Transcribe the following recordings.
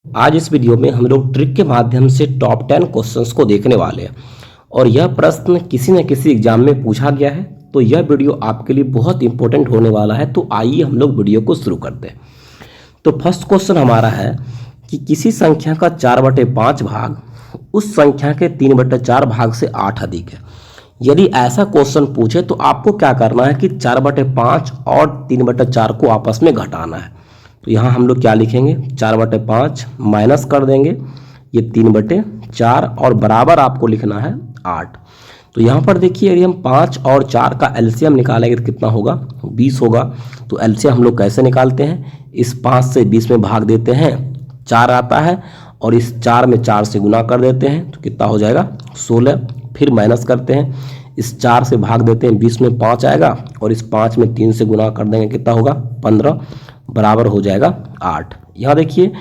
आज इस वीडियो में हम लोग ट्रिक के माध्यम से टॉप 10 क्वेश्चंस को देखने वाले हैं और यह प्रश्न किसी न किसी एग्जाम में पूछा गया है, तो यह वीडियो आपके लिए बहुत इंपॉर्टेंट होने वाला है। तो आइए हम लोग वीडियो को शुरू करते हैं। तो फर्स्ट क्वेश्चन हमारा है कि किसी संख्या का 4/5 भाग उस संख्या के 3/4 भाग से 8 अधिक है। यदि ऐसा क्वेश्चन पूछे तो आपको क्या करना है कि 4/5 और 3/4 को आपस में घटाना है। तो यहाँ हम लोग क्या लिखेंगे, 4/5 माइनस कर देंगे ये 3/4 और बराबर आपको लिखना है 8। तो यहाँ पर देखिए यदि हम 5 और 4 का एलसीएम निकालेंगे तो कितना होगा, 20 होगा। तो एलसीएम हम लोग कैसे निकालते हैं, इस 5 से 20 में भाग देते हैं, 4 आता है और इस 4 में 4 से गुना कर देते हैं तो कितना हो जाएगा 16। फिर माइनस करते हैं, इस 4 से भाग देते हैं, 20 में 5 आएगा और इस 5 में 3 से गुना कर देंगे, कितना होगा 15 बराबर हो जाएगा 8। यहाँ देखिए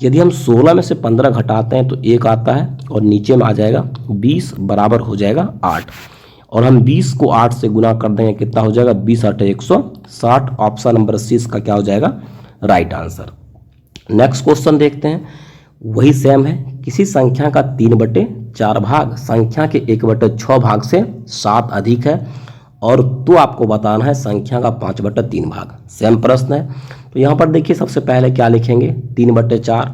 यदि हम 16 में से 15 घटाते हैं तो 1 आता है और नीचे में आ जाएगा 20 बराबर हो जाएगा 8। और हम 20 को 8 से गुना कर देंगे, कितना हो जाएगा 20 8 160। ऑप्शन नंबर सी इसका क्या हो जाएगा राइट आंसर। नेक्स्ट क्वेश्चन देखते हैं, वही सेम है। किसी संख्या का 3/4 भाग संख्या के 1/6 भाग से 7 अधिक है और तो आपको बताना है संख्या का 5/3 भाग। सेम प्रश्न है। तो यहाँ पर देखिए सबसे पहले क्या लिखेंगे 3/4,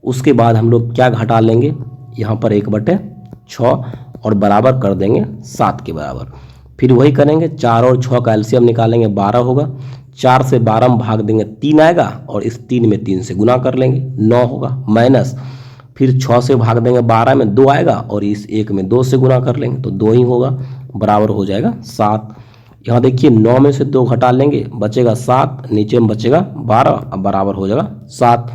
उसके बाद हम लोग क्या घटा लेंगे, यहाँ पर 1/6 और बराबर कर देंगे 7 के बराबर। फिर वही करेंगे, 4 और 6 का एलसीएम निकालेंगे, 12 होगा। 4 से 12 में भाग देंगे, 3 आएगा और इस 3 में 3 से गुना कर लेंगे, 9 होगा। माइनस फिर 6 से भाग देंगे, 12 में 2 आएगा और इस 1 में 2 से गुना कर लेंगे तो 2 ही होगा, बराबर हो जाएगा 7। यहाँ देखिए 9 में से 2 घटा लेंगे, बचेगा 7, नीचे में बचेगा 12, अब बराबर हो जाएगा 7।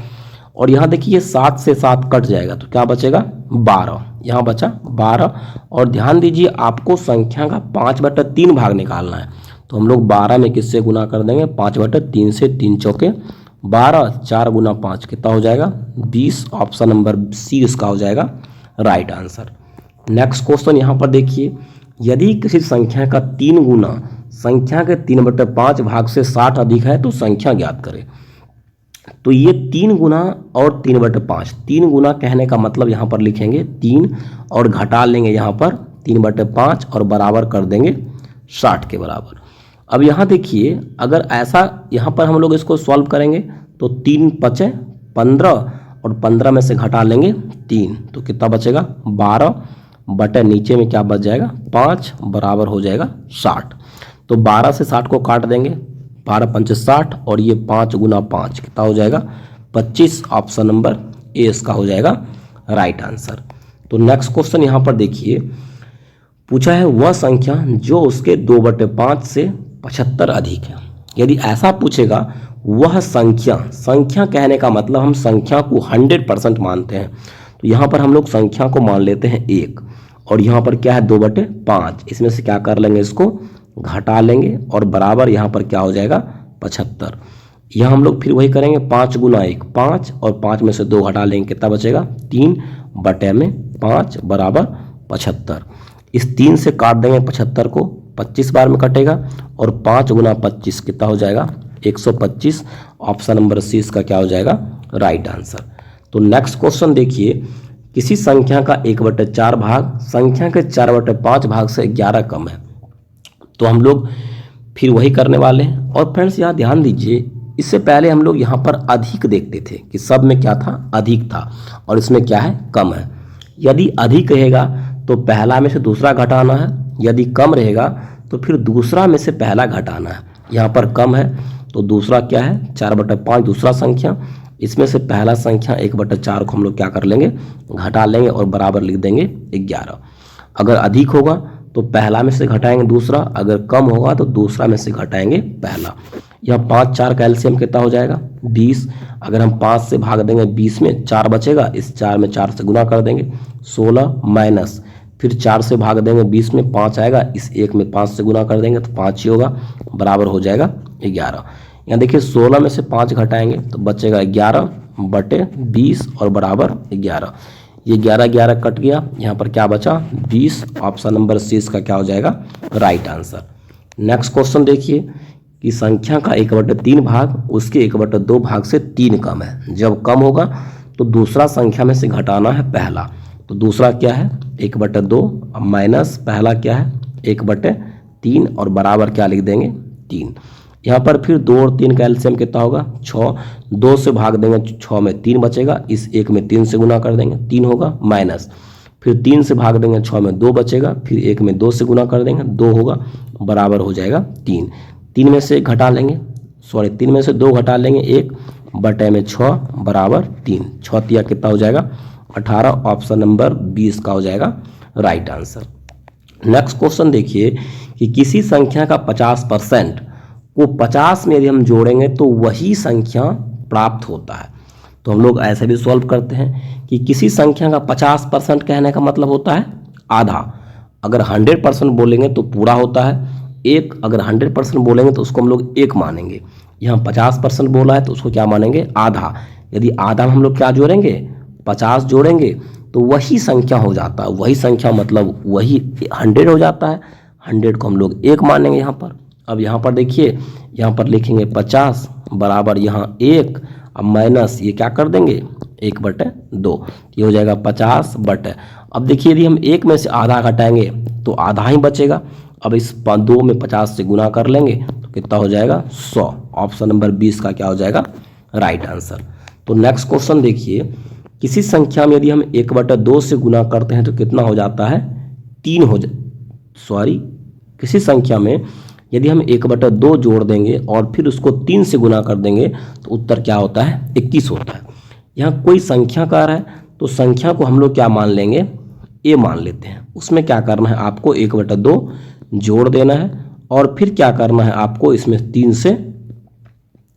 और यहाँ देखिए 7 से 7 कट जाएगा तो क्या बचेगा 12, यहाँ बचा 12। और ध्यान दीजिए आपको संख्या का 5/3 भाग निकालना है। तो हम लोग 12 में किससे गुना कर देंगे, 5/3 से, 3 चौके 12, 4 गुना 5 कितना हो जाएगा 20। ऑप्शन नंबर सी इसका हो जाएगा राइट आंसर। नेक्स्ट क्वेश्चन यहाँ पर देखिए, यदि किसी संख्या का 3 गुना संख्या के 3/5 भाग से 60 अधिक है तो संख्या ज्ञात करें। तो ये 3 गुना और 3/5, 3 गुना कहने का मतलब यहाँ पर लिखेंगे 3 और घटा लेंगे यहाँ पर 3/5 और बराबर कर देंगे 60 के बराबर। अब यहाँ देखिए अगर ऐसा यहाँ पर हम लोग इसको सॉल्व करेंगे तो 3 5 15 और 15 में से घटा लेंगे 3 तो कितना बचेगा 12 बटे नीचे में क्या बच जाएगा 5 बराबर हो जाएगा 60। तो 12 से 60 को काट देंगे, 12 5 60 और ये 5 गुना 5 कितना हो जाएगा 25। ऑप्शन नंबर ए इसका हो जाएगा राइट आंसर। तो नेक्स्ट क्वेश्चन यहाँ पर देखिए पूछा है, वह संख्या जो उसके 2/5 से 75 अधिक है। यदि ऐसा पूछेगा वह संख्या, संख्या कहने का मतलब हम संख्या को 100% मानते हैं। तो यहाँ पर हम लोग संख्या को मान लेते हैं 1 और यहाँ पर क्या है 2/5, इसमें से क्या कर लेंगे इसको घटा लेंगे और बराबर यहाँ पर क्या हो जाएगा 75। यहाँ हम लोग फिर वही करेंगे 5 गुना 1 5 और 5 में से 2 घटा लेंगे, कितना बचेगा 3 बटे में 5 बराबर 75। इस 3 से काट देंगे 75 को, 25 बार में कटेगा और 5 गुना 25 कितना हो जाएगा 125। ऑप्शन नंबर सी इसका क्या हो जाएगा राइट आंसर। तो नेक्स्ट क्वेश्चन देखिए, किसी संख्या का 1/4 भाग संख्या के 4/5 भाग से 11 कम है। तो हम लोग फिर वही करने वाले हैं। और फ्रेंड्स यहाँ ध्यान दीजिए, इससे पहले हम लोग यहाँ पर अधिक देखते थे कि सब में क्या था अधिक था और इसमें क्या है कम है। यदि अधिक रहेगा तो पहला में से दूसरा घटाना है, यदि कम रहेगा तो फिर दूसरा में से पहला घटाना है। यहाँ पर कम है तो दूसरा क्या है 4/5 दूसरा संख्या, इसमें से पहला संख्या 1/4 को हम लोग क्या कर लेंगे घटा लेंगे और बराबर लिख देंगे 11। अगर अधिक होगा तो पहला में से घटाएंगे दूसरा, अगर कम होगा तो दूसरा में से घटाएंगे पहला। यह 5 4 का एलसीएम कितना हो जाएगा 20। अगर हम 5 से भाग देंगे 20 में 4 बचेगा, इस 4 में 4 से गुना कर देंगे 16 माइनस फिर 4 से भाग देंगे 20 में 5 आएगा, इस 1 में 5 से गुना कर देंगे तो 5 ही होगा, बराबर हो जाएगा 11। यहाँ देखिए 16 में से 5 घटाएंगे तो बचेगा 11 बटे 20 और बराबर 11। ये 11 11 कट गया, यहाँ पर क्या बचा 20। ऑप्शन नंबर सी इसका क्या हो जाएगा राइट आंसर। नेक्स्ट क्वेश्चन देखिए कि संख्या का 1/3 भाग उसके 1/2 भाग से 3 कम है। जब कम होगा तो दूसरा संख्या में से घटाना है पहला। तो दूसरा क्या है 1/2 माइनस पहला क्या है 1/3 और बराबर क्या लिख देंगे 3। यहाँ पर फिर 2 और 3 का एलसीएम कितना होगा 6, 2 से भाग देंगे 6 में 3 बचेगा, इस 1 में 3 से गुना कर देंगे 3 होगा, माइनस फिर 3 से भाग देंगे 6 में 2 बचेगा, फिर 1 में 2 से गुना कर देंगे 2 होगा, बराबर हो जाएगा 3। 3 में से घटा लेंगे 3 में से 2 घटा लेंगे 1/6 बराबर 3, 6 तिया कितना हो जाएगा 18। ऑप्शन नंबर 20 का हो जाएगा राइट आंसर। नेक्स्ट क्वेश्चन देखिए कि किसी संख्या का 50% को 50 में यदि हम जोड़ेंगे तो वही संख्या प्राप्त होता है। तो हम लोग ऐसे भी सॉल्व करते हैं कि किसी संख्या का 50% कहने का मतलब होता है आधा। अगर 100% बोलेंगे तो पूरा होता है, एक अगर 100% बोलेंगे तो उसको हम लोग एक मानेंगे। यहाँ 50% बोला है तो उसको क्या मानेंगे आधा। यदि आधा हम लोग क्या जोड़ेंगे 50 जोड़ेंगे तो वही संख्या हो जाता है, वही संख्या मतलब वही 100 हो जाता है। 100 को हम लोग एक मानेंगे यहाँ पर। अब यहाँ पर देखिए यहाँ पर लिखेंगे 50 बराबर यहाँ 1, अब माइनस ये क्या कर देंगे 1/2, ये हो जाएगा 50/। अब देखिए यदि हम 1 में से आधा घटाएंगे तो आधा ही बचेगा। अब इस 2 में 50 से गुना कर लेंगे तो कितना हो जाएगा 100। ऑप्शन नंबर 20 का क्या हो जाएगा राइट आंसर। तो नेक्स्ट क्वेश्चन देखिए, किसी संख्या में यदि हम 1/2 से गुना करते हैं तो कितना हो जाता है 3 हो किसी संख्या में यदि हम 1/2 जोड़ देंगे और फिर उसको 3 से गुना कर देंगे तो उत्तर क्या होता है 21 होता है। यहाँ कोई संख्याकार है तो संख्या को हम लोग क्या मान लेंगे ए मान लेते हैं। उसमें क्या करना है आपको 1/2 जोड़ देना है और फिर क्या करना है आपको इसमें 3 से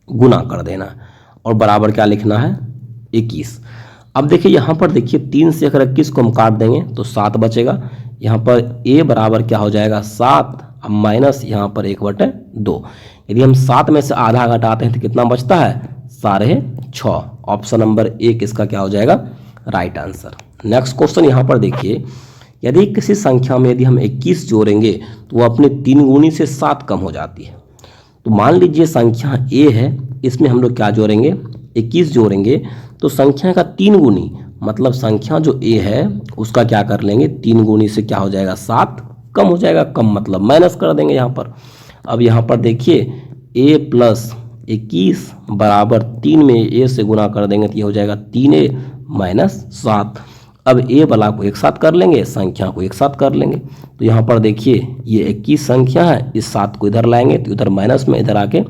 गुना कर देना है और बराबर क्या लिखना है 21। अब देखिए यहाँ पर देखिए 3 से अगर 21 को हम काट देंगे तो 7 बचेगा। यहाँ पर ए बराबर क्या हो जाएगा 7, अब माइनस यहाँ पर 1/2। यदि हम 7 में से आधा घटाते हैं तो कितना बचता है 6.5। ऑप्शन नंबर 1 इसका क्या हो जाएगा राइट आंसर। नेक्स्ट क्वेश्चन यहाँ पर देखिए, यदि किसी संख्या में यदि हम 21 जोड़ेंगे तो वो अपने 3 गुनी से 7 कम हो जाती है। तो मान लीजिए संख्या ए है, इसमें हम लोग क्या जोड़ेंगे 21 जोड़ेंगे तो संख्या का 3 गुनी मतलब संख्या जो ए है उसका क्या कर लेंगे 3 गुनी से क्या हो जाएगा 7 कम हो जाएगा। कम मतलब माइनस कर देंगे यहाँ पर। अब यहाँ पर देखिए a + 21 बराबर 3 में a से गुना कर देंगे तो ये हो जाएगा 3a - 7। अब a वाला को एक साथ कर लेंगे, संख्या को एक साथ कर लेंगे। तो यहाँ पर देखिए ये 21 संख्या है, इस 7 को इधर लाएंगे तो इधर माइनस में इधर आके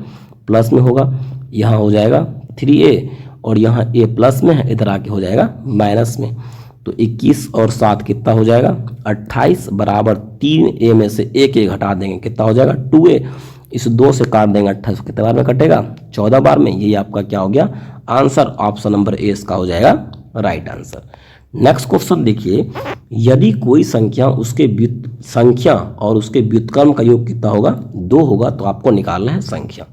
प्लस में होगा। यहाँ हो जाएगा 3a और यहाँ a प्लस में है, इधर आके हो जाएगा माइनस में। तो 21 और 7 कितना हो जाएगा 28 बराबर 3a में से 1 घटा देंगे कितना हो जाएगा 2a। इस 2 से काट देंगे 28 कितने बार में कटेगा 14 बार में। यही आपका क्या हो गया आंसर। ऑप्शन नंबर ए इसका हो जाएगा राइट आंसर। नेक्स्ट क्वेश्चन देखिए, यदि कोई संख्या और उसके व्युत्क्रम का योग कितना होगा 2 होगा तो आपको निकालना है संख्या।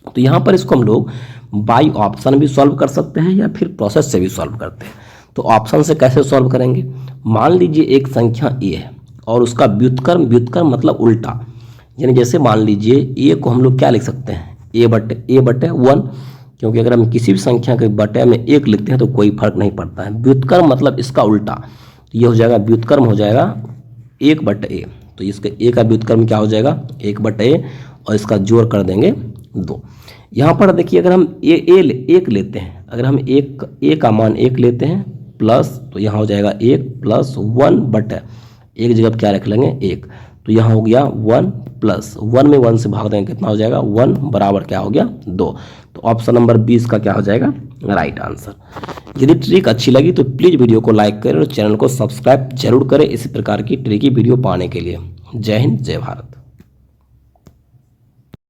तो यहाँ पर इसको हम लोग बाई ऑप्शन भी सॉल्व कर सकते हैं या फिर प्रोसेस से भी सॉल्व करते हैं। तो ऑप्शन से कैसे सॉल्व करेंगे, मान लीजिए एक संख्या ए है और उसका व्युत्क्रम मतलब उल्टा, यानी जैसे मान लीजिए ए को हम लोग क्या लिख सकते हैं a/1, क्योंकि अगर हम किसी भी संख्या के बटे में 1 लिखते हैं तो कोई फर्क नहीं पड़ता है। व्युत्क्रम मतलब इसका उल्टा, तो ये हो जाएगा व्युत्क्रम हो जाएगा 1/a। तो इसके a का व्युत्क्रम क्या हो जाएगा 1/a और इसका जोड़ कर देंगे 2। यहाँ पर देखिए अगर हम एक लेते हैं, अगर हम a का मान 1 लेते हैं प्लस, तो यहाँ हो जाएगा 1 + 1/, एक जगह क्या रख लेंगे 1, तो यहाँ हो गया 1 + 1 में 1 से भाग देंगे कितना हो जाएगा 1 बराबर क्या हो गया 2। तो ऑप्शन नंबर 20 का क्या हो जाएगा राइट आंसर। यदि ट्रिक अच्छी लगी तो प्लीज़ वीडियो को लाइक करें और चैनल को सब्सक्राइब जरूर करें इसी प्रकार की ट्रिकी वीडियो पाने के लिए। जय हिंद, जय भारत।